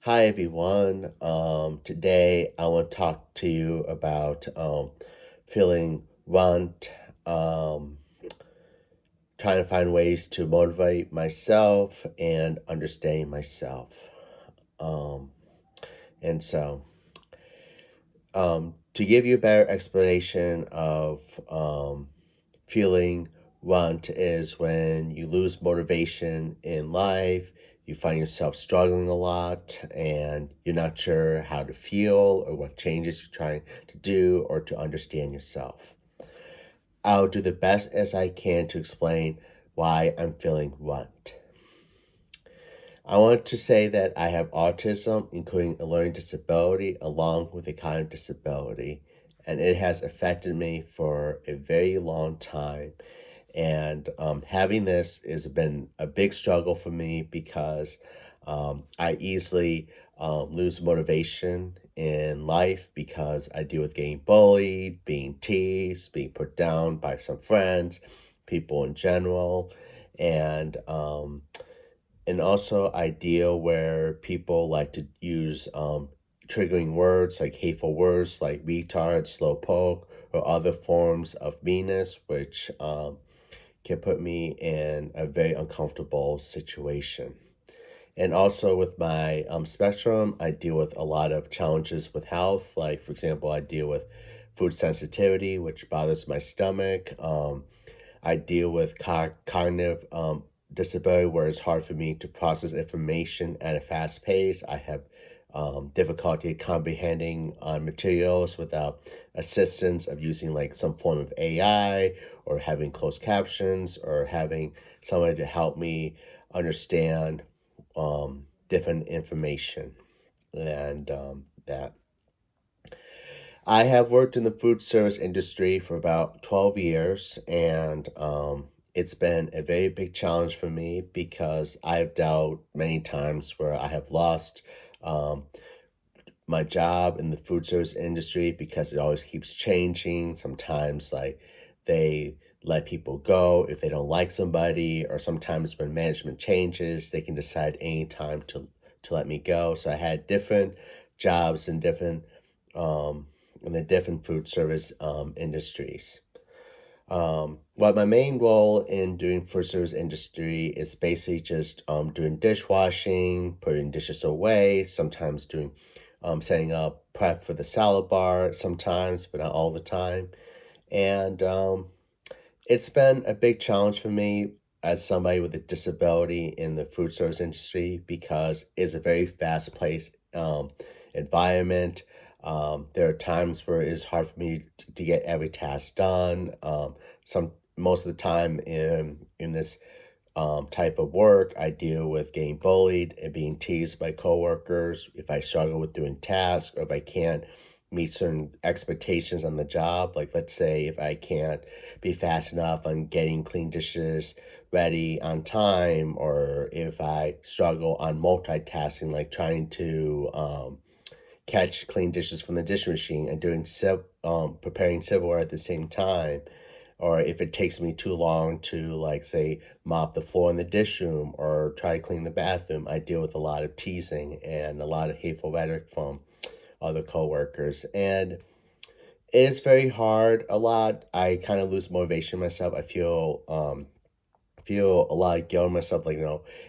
Hi everyone. Today I want to talk to you about feeling want, um, trying to find ways to motivate myself and understanding myself. Um, and so, to give you a better explanation of feeling want is when you lose motivation in life, you find yourself struggling a lot, and you're not sure how to feel or what changes you're trying to do or to understand yourself. I'll do the best as I can to explain why I'm feeling want. I want to say that I have autism, including a learning disability, along with a cognitive disability, and it has affected me for a very long time. And having this has been a big struggle for me because I easily lose motivation in life because I deal with getting bullied, being teased, being put down by some friends, people in general, and um, and also I deal where people like to use triggering words like hateful words like retard, slowpoke, or other forms of meanness, which can put me in a very uncomfortable situation. And also with my spectrum, I deal with a lot of challenges with health. Like, for example, I deal with food sensitivity, which bothers my stomach. I deal with cognitive disability, where it's hard for me to process information at a fast pace. I have difficulty comprehending materials without assistance of using like some form of AI or having closed captions or having somebody to help me understand different information and that. I have worked in the food service industry for about 12 years, and it's been a very big challenge for me because I've dealt many times where I have lost um, my job in the food service industry because it always keeps changing. Sometimes, like, they let people go if they don't like somebody, or sometimes when management changes, they can decide anytime to let me go. So I had different jobs um, in the different food service industries. Well, my main role in doing food service industry is basically just doing dishwashing, putting dishes away, sometimes doing setting up prep for the salad bar, sometimes, but not all the time. And it's been a big challenge for me as somebody with a disability in the food service industry because it's a very fast-paced environment. There are times where it's hard for me to get every task done. Some Most of the time in this type of work, I deal with getting bullied and being teased by coworkers if I struggle with doing tasks or if I can't meet certain expectations on the job. Like, let's say if I can't be fast enough on getting clean dishes ready on time, or if I struggle on multitasking, like trying to catch clean dishes from the dish machine and doing preparing silverware at the same time, or if it takes me too long to, like, say, mop the floor in the dish room or try to clean the bathroom, I deal with a lot of teasing and a lot of hateful rhetoric from other coworkers, and it's very hard. A lot, I kind of lose motivation myself. I feel a lot of guilt in myself, like,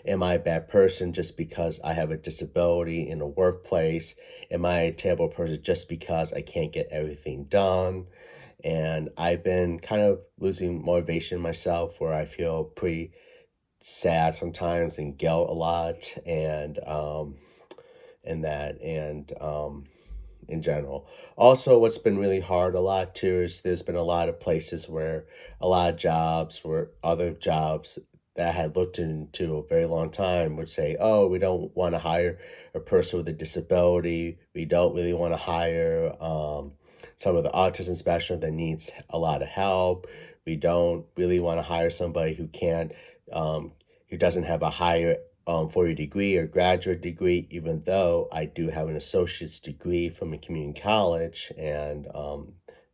am I a bad person just because I have a disability in the workplace? Am I a terrible person just because I can't get everything done? And I've been kind of losing motivation myself, where I feel pretty sad sometimes and guilt a lot, and that, and in general. Also, what's been really hard a lot too is there's been a lot of places where a lot of jobs, where other jobs that I had looked into a very long time would say, oh, we don't want to hire a person with a disability. We don't really want to hire some of the autism specialist that needs a lot of help. We don't really want to hire somebody um, who doesn't have a higher 4-year degree or graduate degree, even though I do have an associate's degree from a community college, and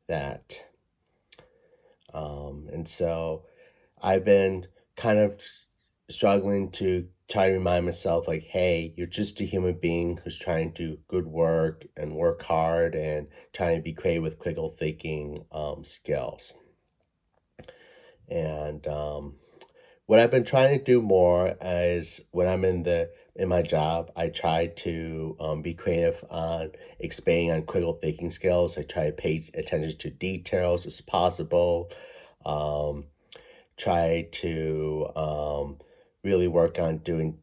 that. And so I've been kind of struggling to try to remind myself, like, hey, you're just a human being who's trying to do good work and work hard and trying to be creative with critical thinking skills. And what I've been trying to do more is when I'm in my job, I try to be creative on expanding on critical thinking skills. I try to pay attention to details as possible. Um, Try to really work on doing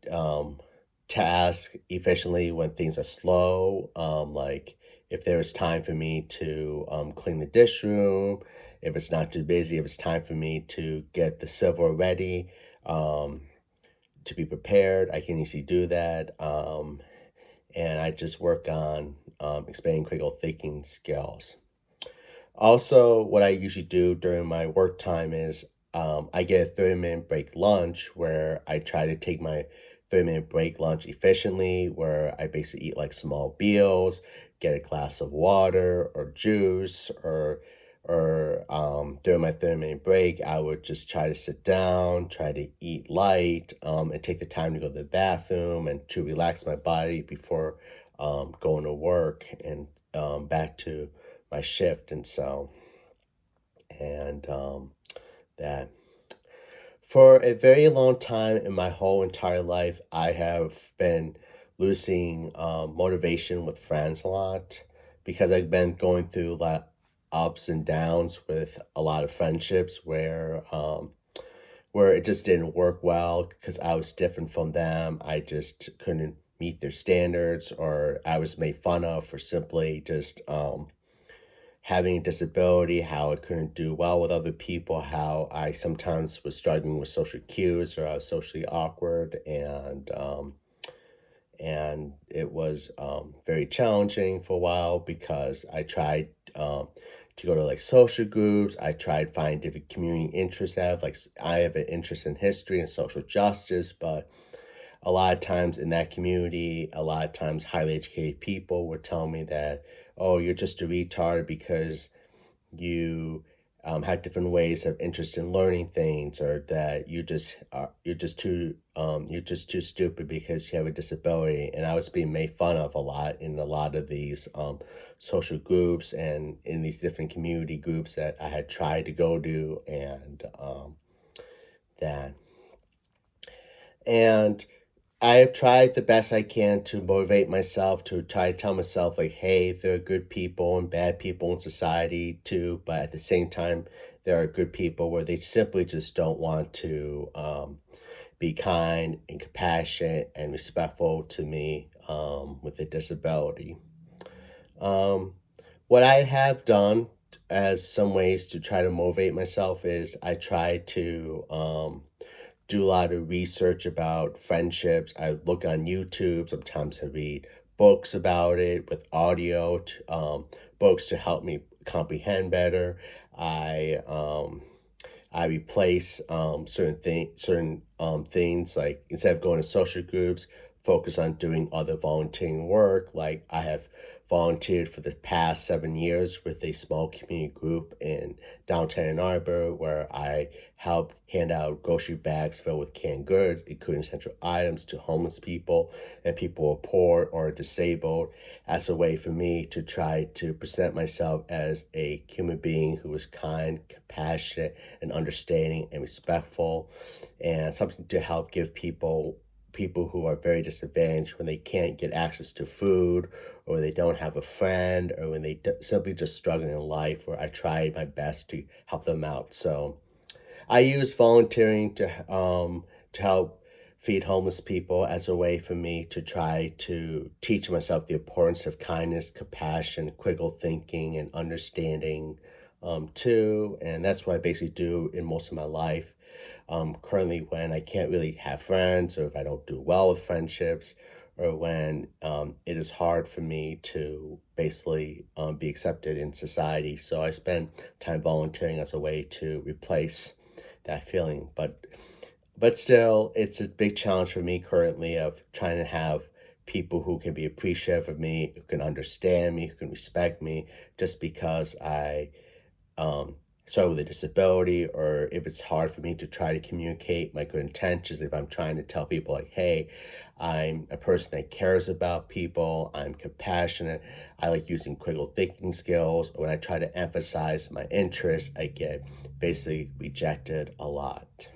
tasks efficiently when things are slow. Like if there's time for me to clean the dish room, if it's not too busy, if it's time for me to get the silverware ready um, to be prepared, I can easily do that. And I just work on expanding critical thinking skills. Also, what I usually do during my work time is I get a 30-minute break lunch where I try to take my 30-minute break lunch efficiently, where I basically eat like small meals, get a glass of water or juice, or during my 30-minute break, I would just try to sit down, try to eat light, and take the time to go to the bathroom and to relax my body before going to work and back to my shift. And that for a very long time in my whole entire life, I have been losing motivation with friends a lot because I've been going through a lot ups and downs with a lot of friendships where it just didn't work well because I was different from them. I just couldn't meet their standards, or I was made fun of for simply just having a disability, how I couldn't do well with other people, how I sometimes was struggling with social cues or I was socially awkward, and it was very challenging for a while because I tried to go to like social groups. I tried find different community interests. I have an interest in history and social justice, but a lot of times in that community, a lot of times highly educated people would tell me that, oh, you're just a retard because you have different ways of interest in learning things, or that you're just too stupid because you have a disability. And I was being made fun of a lot in a lot of these social groups and in these different community groups that I had tried to go to, that and I have tried the best I can to motivate myself, to try to tell myself, like, hey, there are good people and bad people in society too, but at the same time, there are good people where they simply just don't want to be kind and compassionate and respectful to me with a disability. Um, what I have done as some ways to try to motivate myself is I try to do a lot of research about friendships. I look on YouTube. Sometimes I read books about it with audio, books to help me comprehend better. I um, I replace certain things, like instead of going to social groups, focus on doing other volunteering work. Like I have volunteered for the past 7 years with a small community group in downtown Ann Arbor, where I help hand out grocery bags filled with canned goods, including essential items, to homeless people and people who are poor or disabled, as a way for me to try to present myself as a human being who is kind, compassionate, and understanding and respectful, and something to help give people who are very disadvantaged when they can't get access to food, or they don't have a friend, or when simply just struggling in life, where I try my best to help them out. So I use volunteering to help feed homeless people as a way for me to try to teach myself the importance of kindness, compassion, critical thinking, and understanding too. And that's what I basically do in most of my life. Currently, when I can't really have friends, or if I don't do well with friendships, or when it is hard for me to basically be accepted in society. So I spend time volunteering as a way to replace that feeling. But still, it's a big challenge for me currently of trying to have people who can be appreciative of me, who can understand me, who can respect me, just because um struggle with a disability, or if it's hard for me to try to communicate my good intentions, if I'm trying to tell people like, hey, I'm a person that cares about people, I'm compassionate, I like using critical thinking skills. When I try to emphasize my interests, I get basically rejected a lot.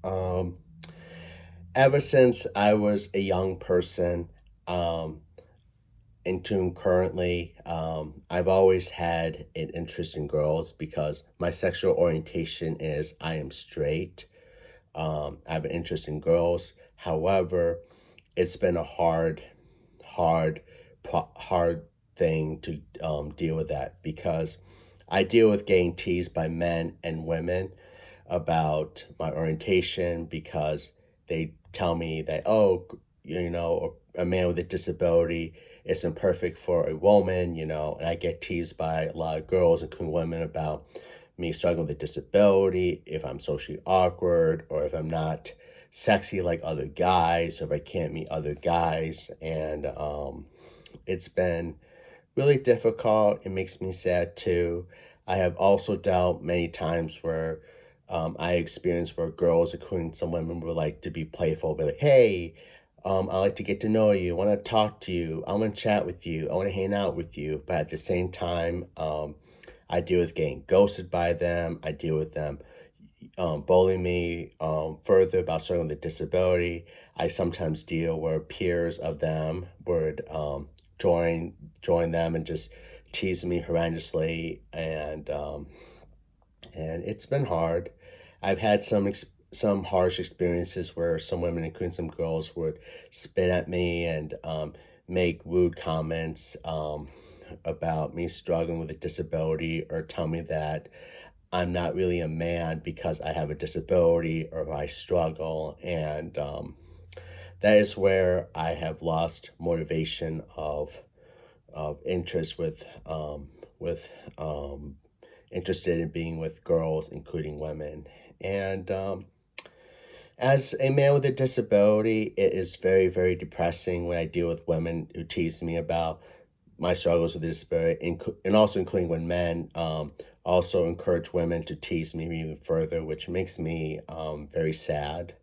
Um, Ever since I was a young person, um, into currently, I've always had an interest in girls because my sexual orientation is I am straight. I have an interest in girls. However, it's been a hard, hard thing to deal with that because I deal with getting teased by men and women about my orientation because they tell me that, oh, a man with a disability isn't perfect for a woman, and I get teased by a lot of girls, including women, about me struggling with a disability, if I'm socially awkward, or if I'm not sexy like other guys, or if I can't meet other guys. And it's been really difficult. It makes me sad too. I have also dealt many times where I experienced where girls, including some women, would like to be playful, be like, hey, I like to get to know you, I want to talk to you, I want to chat with you, I want to hang out with you. But at the same time, I deal with getting ghosted by them. I deal with them bullying me further about someone with a disability. I sometimes deal where peers of them would join join them and just tease me horrendously, and it's been hard. I've had some harsh experiences where some women, including some girls, would spit at me and make rude comments about me struggling with a disability, or tell me that I'm not really a man because I have a disability or I struggle. And that is where I have lost motivation of interest with interested in being with girls, including women. And as a man with a disability, it is very, very depressing when I deal with women who tease me about my struggles with disability, and also including when men also encourage women to tease me even further, which makes me very sad.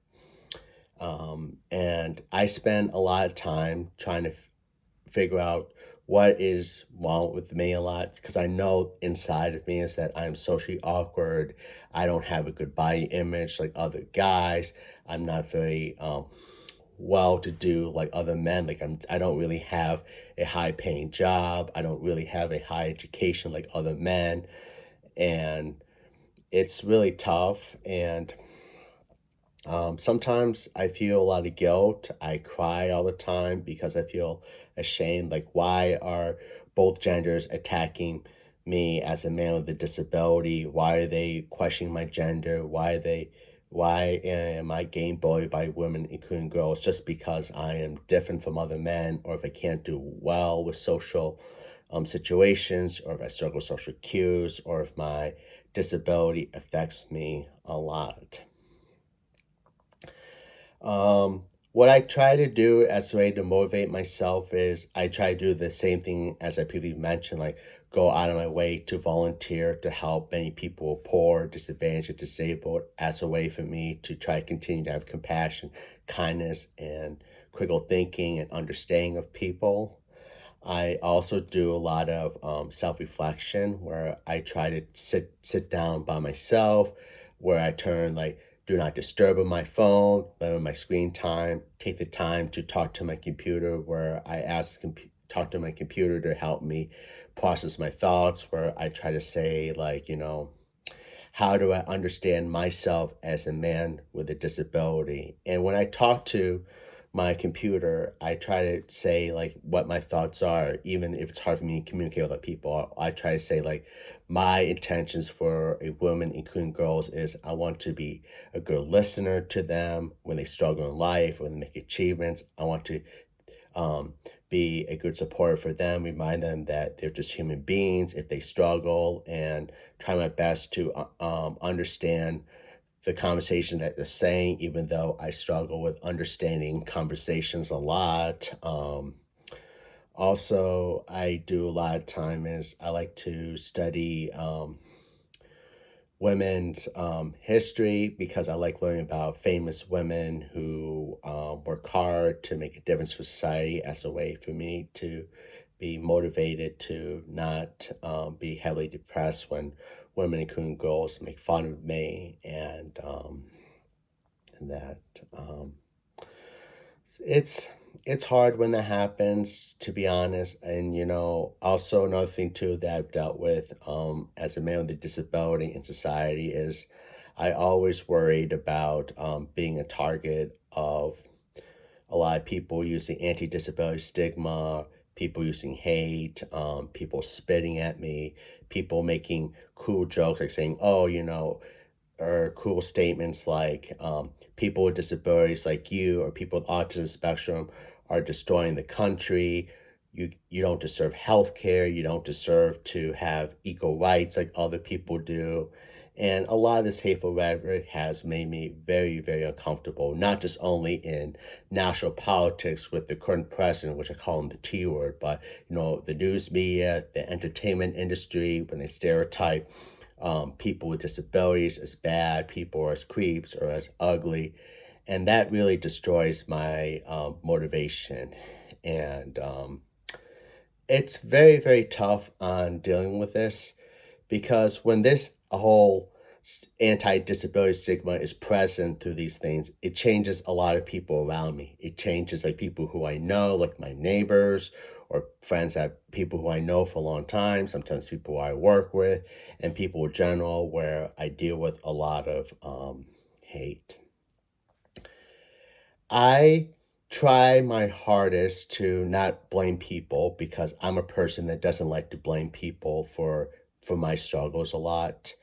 And I spend a lot of time trying to figure out what is wrong with me a lot, because I know inside of me is that I'm socially awkward. I don't have a good body image like other guys. I'm not very well to do like other men. Like I don't really have a high paying job. I don't really have a high education like other men. And it's really tough. And sometimes I feel a lot of guilt. I cry all the time because I feel ashamed. Like, why are both genders attacking me as a man with a disability? Why are they questioning my gender? Why am I getting bullied by women, including girls, just because I am different from other men, or if I can't do well with social situations, or if I struggle with social cues, or if my disability affects me a lot? What I try to do as a way to motivate myself is I try to do the same thing as I previously mentioned, like go out of my way to volunteer to help many people poor, disadvantaged, and disabled, as a way for me to try to continue to have compassion, kindness, and critical thinking and understanding of people. I also do a lot of self-reflection where I try to sit down by myself, where I turn like do not disturb on my phone, limit my screen time, take the time to talk to my computer, where I talk to my computer to help me process my thoughts, where I try to say like, how do I understand myself as a man with a disability? And when I talk to my computer, I try to say like what my thoughts are, even if it's hard for me to communicate with other people. I try to say like my intentions for a woman, including girls, is I want to be a good listener to them when they struggle in life, when they make achievements. I want to um, be a good supporter for them, remind them that they're just human beings if they struggle, and try my best to understand the conversation that they're saying, even though I struggle with understanding conversations a lot. Also, I do a lot of time is I like to study. women's history because I like learning about famous women who work hard to make a difference for society as a way for me to be motivated to not be heavily depressed when women, including girls, make fun of me and that it's it's hard when that happens, to be honest. And also another thing too that I've dealt with as a man with a disability in society is I always worried about being a target of a lot of people using anti-disability stigma, people using hate, people spitting at me, people making cool jokes like saying, "Oh, or cool statements like people with disabilities like you or people with autism spectrum are destroying the country. You don't deserve health care. You don't deserve to have equal rights like other people do." And a lot of this hateful rhetoric has made me very, very uncomfortable, not just only in national politics with the current president, which I call him the T word, but the news media, the entertainment industry, when they stereotype people with disabilities as bad, people as creeps or as ugly. And that really destroys my motivation. And it's very, very tough on dealing with this because when this whole anti-disability stigma is present through these things, it changes a lot of people around me. It changes like people who I know, like my neighbors or friends that people who I know for a long time, sometimes people who I work with, and people in general where I deal with a lot of hate. I try my hardest to not blame people because I'm a person that doesn't like to blame people for my struggles a lot.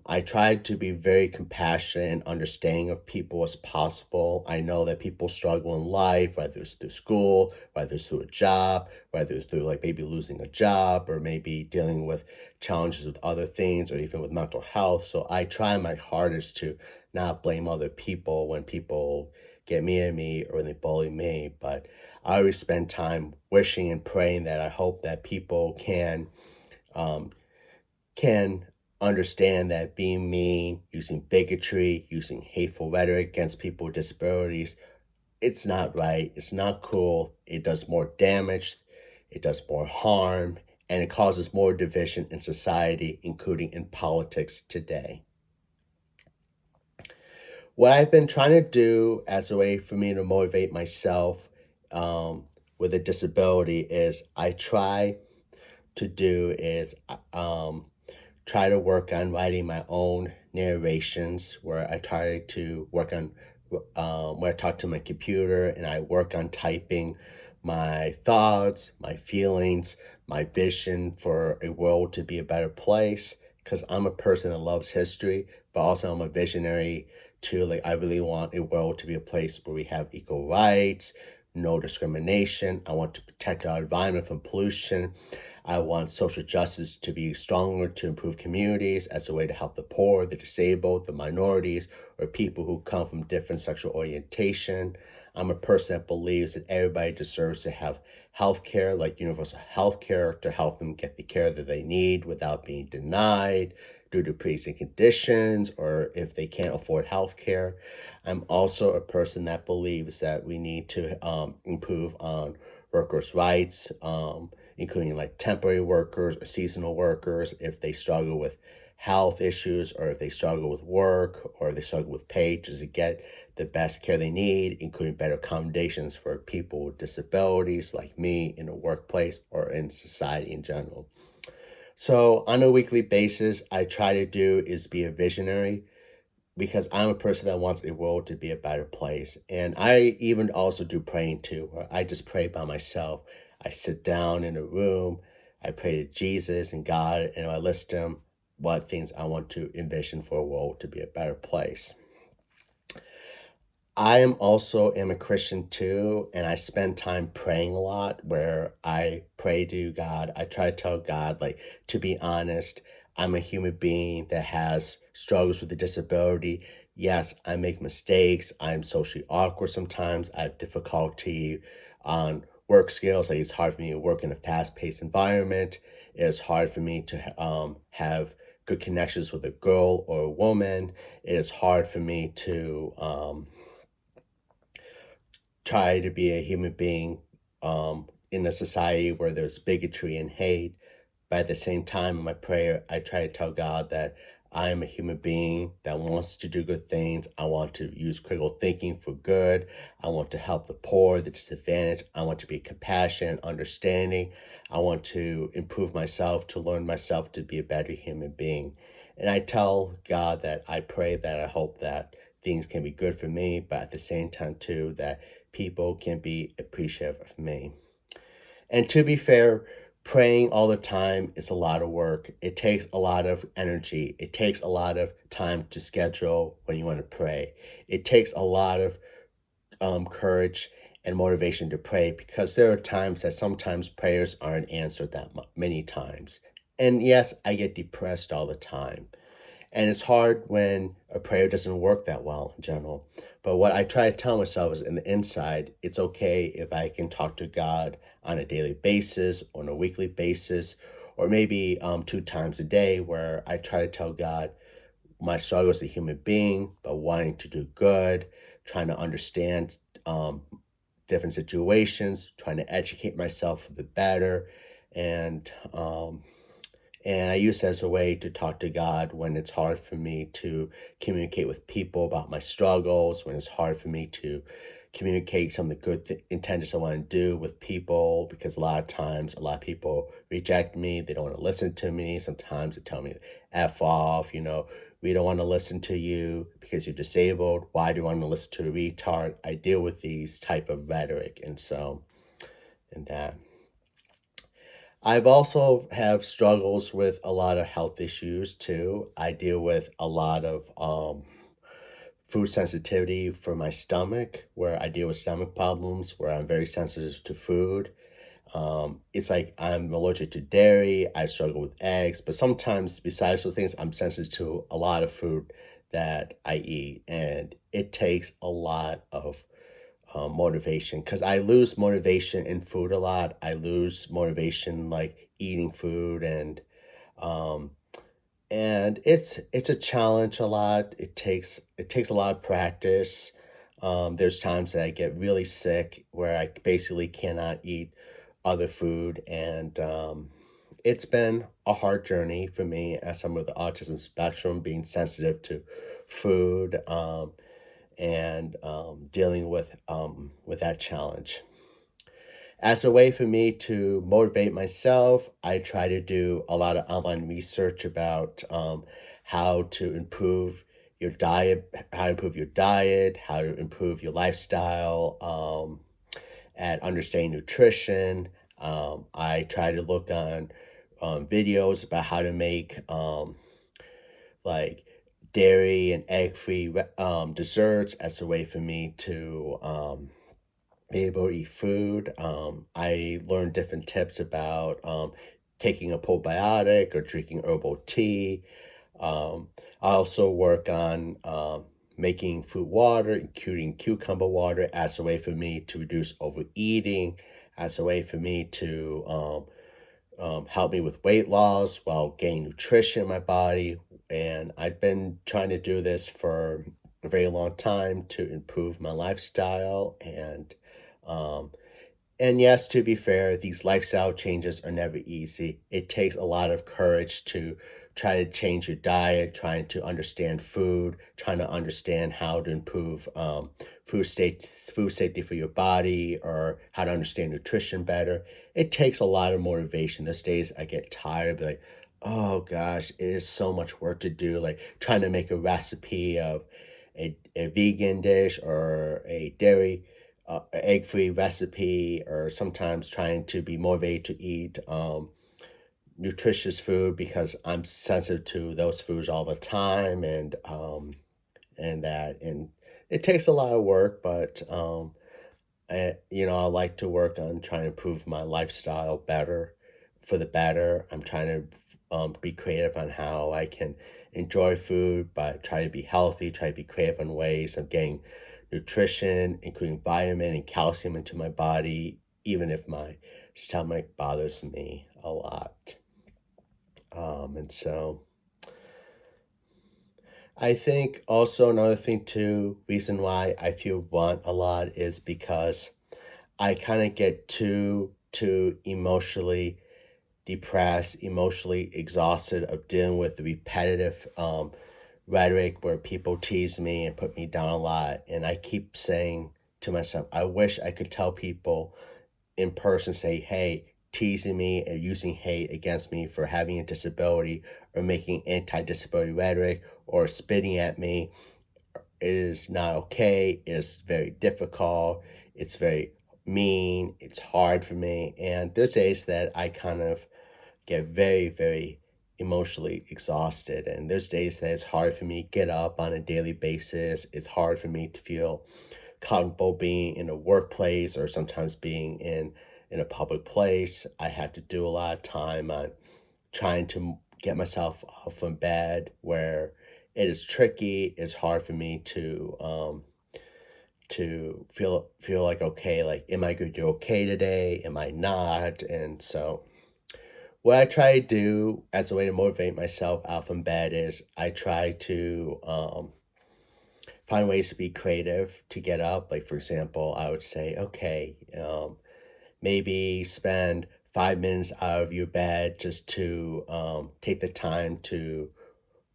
I try to be very compassionate and understanding of people as possible. I know that people struggle in life, whether it's through school, whether it's through a job, whether it's through like maybe losing a job or maybe dealing with challenges with other things or even with mental health. So I try my hardest to not blame other people when people get mean at me or when they bully me. But I always spend time wishing and praying that I hope that people um, can understand that being mean, using bigotry, using hateful rhetoric against people with disabilities, it's not right. It's not cool. It does more damage. It does more harm. And it causes more division in society, including in politics today. What I've been trying to do as a way for me to motivate myself with a disability is I try to do is try to work on writing my own narrations where I try to work on where I talk to my computer and I work on typing my thoughts, my feelings, my vision for a world to be a better place. Because I'm a person that loves history, but also I'm a visionary too. Like, I really want a world to be a place where we have equal rights, no discrimination. I want to protect our environment from pollution. I want social justice to be stronger to improve communities as a way to help the poor, the disabled, the minorities, or people who come from different sexual orientation. I'm a person that believes that everybody deserves to have health care, like universal health care, to help them get the care that they need without being denied due to pre-existing conditions or if they can't afford health care. I'm also a person that believes that we need to improve on workers' rights, including like temporary workers or seasonal workers, if they struggle with health issues or if they struggle with work or they struggle with pay to get the best care they need, including better accommodations for people with disabilities like me in the workplace or in society in general. So on a weekly basis, I try to do is be a visionary because I'm a person that wants a world to be a better place. And I even also do praying too, where I just pray by myself. I sit down in a room, I pray to Jesus and God, and I list them what things I want to envision for a world to be a better place. I am a Christian too, and I spend time praying a lot where I pray to God. I try to tell God, like, to be honest, I'm a human being that has struggles with a disability. Yes, I make mistakes. I'm socially awkward sometimes. I have difficulty on work skills. Like, it's hard for me to work in a fast-paced environment. It's hard for me to have good connections with a girl or a woman. It is hard for me to try to be a human being in a society where there's bigotry and hate. But at the same time, in my prayer, I try to tell God that I am a human being that wants to do good things. I want to use critical thinking for good. I want to help the poor, the disadvantaged. I want to be compassionate, understanding. I want to improve myself, to learn myself to be a better human being. And I tell God that I pray that I hope that things can be good for me, but at the same time, too, that people can be appreciative of me. And to be fair, praying all the time is a lot of work. It takes a lot of energy. It takes a lot of time to schedule when you want to pray. It takes a lot of courage and motivation to pray because there are times that sometimes prayers aren't answered that many times. And yes, I get depressed all the time. And it's hard when a prayer doesn't work that well in general. But what I try to tell myself is in the inside, it's okay if I can talk to God on a daily basis, on a weekly basis, or maybe 2 times a day, where I try to tell God my struggle as a human being, but wanting to do good, trying to understand different situations, trying to educate myself for the better, and I use it as a way to talk to God when it's hard for me to communicate with people about my struggles, when it's hard for me to communicate some of the good intentions I want to do with people, because a lot of times, a lot of people reject me. They don't want to listen to me. Sometimes they tell me, F off, we don't want to listen to you because you're disabled. Why do you want to listen to a retard? I deal with these type of rhetoric. And that. I've also have struggles with a lot of health issues too. I deal with a lot of food sensitivity for my stomach, where I deal with stomach problems, where I'm very sensitive to food. It's like I'm allergic to dairy. I struggle with eggs, but sometimes besides those things, I'm sensitive to a lot of food that I eat, and it takes a lot of motivation because I lose motivation in food a lot. I lose motivation like eating food um and it's a challenge a lot. It takes a lot of practice. There's times that I get really sick where I basically cannot eat other food and it's been a hard journey for me as someone with the autism spectrum, being sensitive to food. And dealing with that challenge. As a way for me to motivate myself, I try to do a lot of online research about how to improve your diet, how to improve your lifestyle, at understanding nutrition. I try to look on videos about how to make like dairy and egg free desserts as a way for me to be able to eat food. I learned different tips about taking a probiotic or drinking herbal tea. I also work on making fruit water, including cucumber water, as a way for me to reduce overeating, as a way for me to help me with weight loss while gaining nutrition in my body. And I've been trying to do this for a very long time to improve my lifestyle. Um, and yes, to be fair, these lifestyle changes are never easy. It takes a lot of courage to try to change your diet, trying to understand food, trying to understand how to improve food safety for your body, or how to understand nutrition better. It takes a lot of motivation. Those days I get tired, but like, oh gosh, it is so much work to do. Like trying to make a recipe of a vegan dish or a dairy egg-free recipe, or sometimes trying to be motivated to eat nutritious food because I'm sensitive to those foods all the time, and it takes a lot of work, but I like to work on trying to improve my lifestyle better for the better. I'm trying to be creative on how I can enjoy food, but try to be healthy, try to be creative on ways of getting nutrition, including vitamin and calcium into my body, even if my stomach bothers me a lot. And so I think also another thing too, reason why I feel run a lot is because I kind of get too emotionally depressed, emotionally exhausted of dealing with the repetitive rhetoric where people tease me and put me down a lot. And I keep saying to myself, I wish I could tell people in person, say, hey, teasing me and using hate against me for having a disability or making anti disability rhetoric or spitting at me is not okay. It's very difficult. It's very mean. It's hard for me. And there's days that I kind of get very emotionally exhausted. And there's days that it's hard for me to get up on a daily basis. It's hard for me to feel comfortable being in a workplace or sometimes being in a public place. I have to do a lot of time on trying to get myself up from bed where it is tricky. It's hard for me to feel like okay, like am I going to do okay today? Am I not? And so what I try to do as a way to motivate myself out from bed is I try to find ways to be creative to get up. Like, for example, I would say, okay, maybe spend 5 minutes out of your bed just to take the time to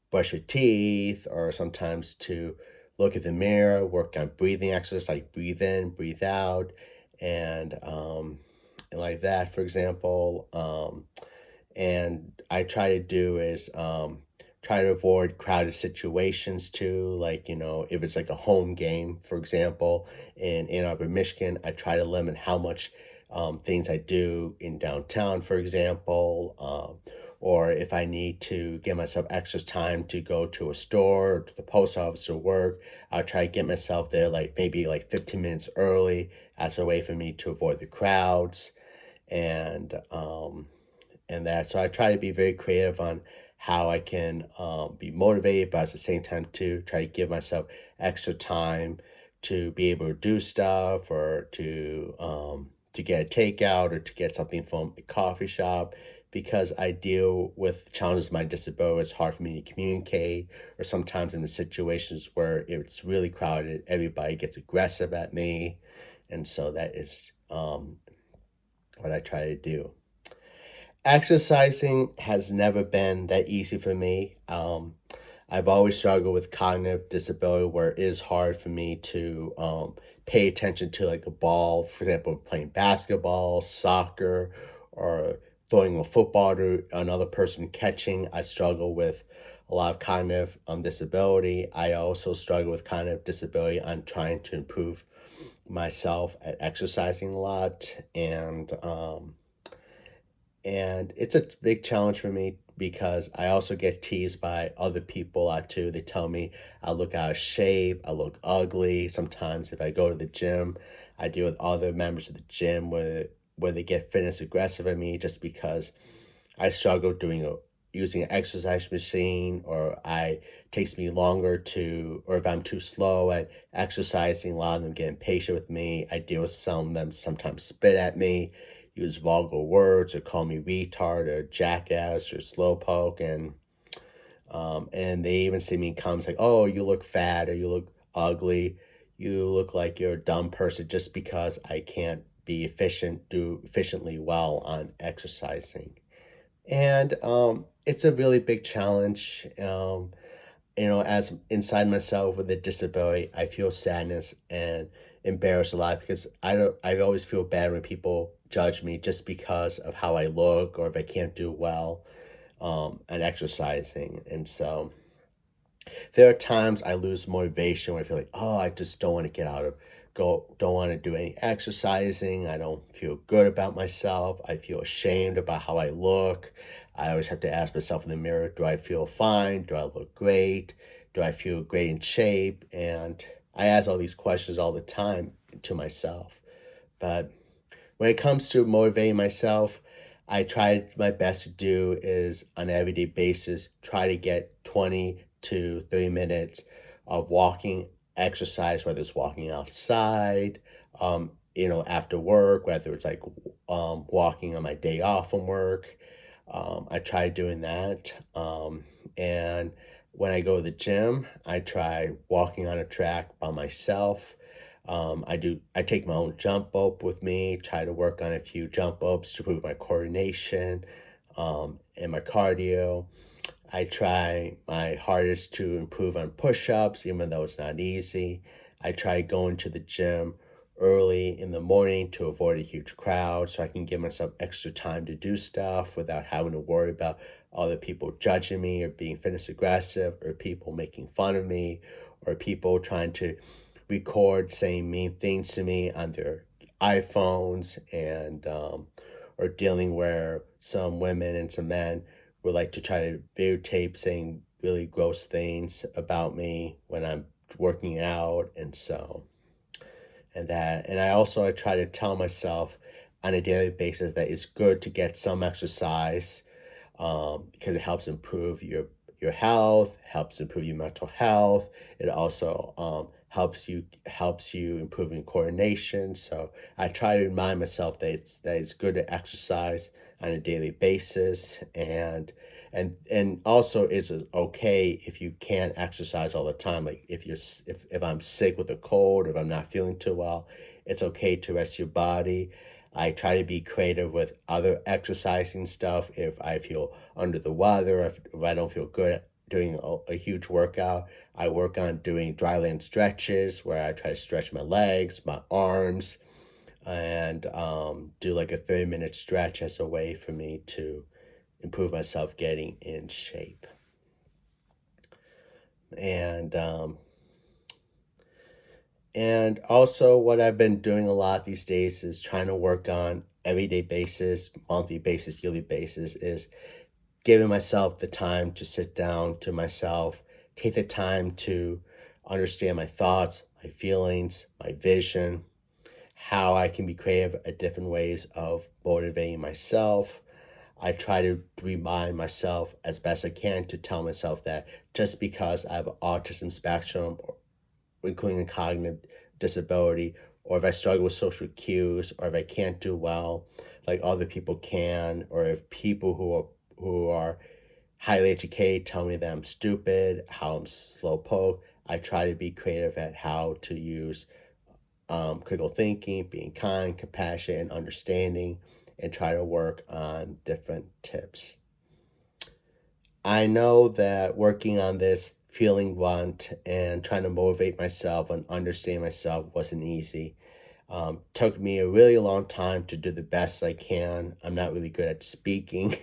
brush your teeth, or sometimes to look at the mirror, work on breathing exercises like breathe in, breathe out, and like that, for example. And I try to do is try to avoid crowded situations too. Like, if it's like a home game, for example, in Ann Arbor, Michigan, I try to limit how much things I do in downtown, for example. Or if I need to give myself extra time to go to a store or to the post office or work, I'll try to get myself there like maybe like 15 minutes early as a way for me to avoid the crowds. And that. So I try to be very creative on how I can be motivated, but at the same time to try to give myself extra time to be able to do stuff or to get a takeout or to get something from a coffee shop because I deal with challenges of my disability. It's hard for me to communicate, or sometimes in the situations where it's really crowded, everybody gets aggressive at me. And so that is what I try to do. Exercising has never been that easy for me. I've always struggled with cognitive disability where it is hard for me to pay attention to like a ball, for example, playing basketball, soccer, or throwing a football to another person catching. I struggle with a lot of cognitive disability. I also struggle with cognitive disability on trying to improve myself at exercising a lot. And it's a big challenge for me because I also get teased by other people a lot too. They tell me I look out of shape, I look ugly. Sometimes if I go to the gym, I deal with other members of the gym where they get fitness aggressive at me just because I struggle using an exercise machine, or I takes me longer to, or if I'm too slow at exercising, a lot of them get impatient with me. I deal with some of them sometimes spit at me, use vulgar words, or call me retard or jackass or slowpoke, and they even see me in comments like, "Oh, you look fat or you look ugly, you look like you're a dumb person," just because I can't do efficiently well on exercising. And it's a really big challenge. As inside myself with a disability, I feel sadness and embarrassed a lot because I always feel bad when people judge me just because of how I look or if I can't do well at exercising. And so there are times I lose motivation where I feel like, oh, I just don't want to don't want to do any exercising. I don't feel good about myself. I feel ashamed about how I look. I always have to ask myself in the mirror, do I feel fine? Do I look great? Do I feel great in shape? And I ask all these questions all the time to myself. But when it comes to motivating myself, I try my best to do is on an everyday basis, try to get 20 to 30 minutes of walking exercise, whether it's walking outside, after work, whether it's like walking on my day off from work. I try doing that. And When I go to the gym, I try walking on a track by myself. I take my own jump rope with me, try to work on a few jump ropes to improve my coordination, and my cardio. I try my hardest to improve on push-ups, even though it's not easy. I try going to the gym early in the morning to avoid a huge crowd so I can give myself extra time to do stuff without having to worry about other people judging me or being fitness aggressive or people making fun of me or people trying to record saying mean things to me on their iPhones and or dealing where some women and some men would like to try to videotape saying really gross things about me when I'm working out and I try to tell myself on a daily basis that it's good to get some exercise because it helps improve your health, helps improve your mental health. It also helps you improve in coordination. So I try to remind myself that it's good to exercise on a daily basis, and also it's okay if you can't exercise all the time. Like if I'm sick with a cold, or if I'm not feeling too well, it's okay to rest your body. I try to be creative with other exercising stuff if I feel under the weather, if I don't feel good doing a huge workout. I work on doing dryland stretches where I try to stretch my legs, my arms, and do like a 30-minute stretch as a way for me to improve myself getting in shape. And and also, what I've been doing a lot these days is trying to work on everyday basis, monthly basis, yearly basis, is giving myself the time to sit down to myself, take the time to understand my thoughts, my feelings, my vision, how I can be creative at different ways of motivating myself. I try to remind myself as best I can to tell myself that just because I have autism spectrum including a cognitive disability, or if I struggle with social cues, or if I can't do well like other people can, or if people who are highly educated tell me that I'm stupid, how I'm slowpoke, I try to be creative at how to use critical thinking, being kind, compassionate, and understanding, and try to work on different tips. I know that working on this feeling blunt and trying to motivate myself and understand myself wasn't easy. Took me a really long time to do the best I can. I'm not really good at speaking.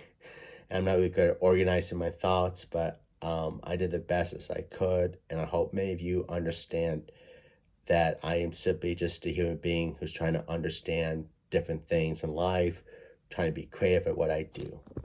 I'm not really good at organizing my thoughts, but I did the best as I could. And I hope many of you understand that I am simply just a human being who's trying to understand different things in life, trying to be creative at what I do.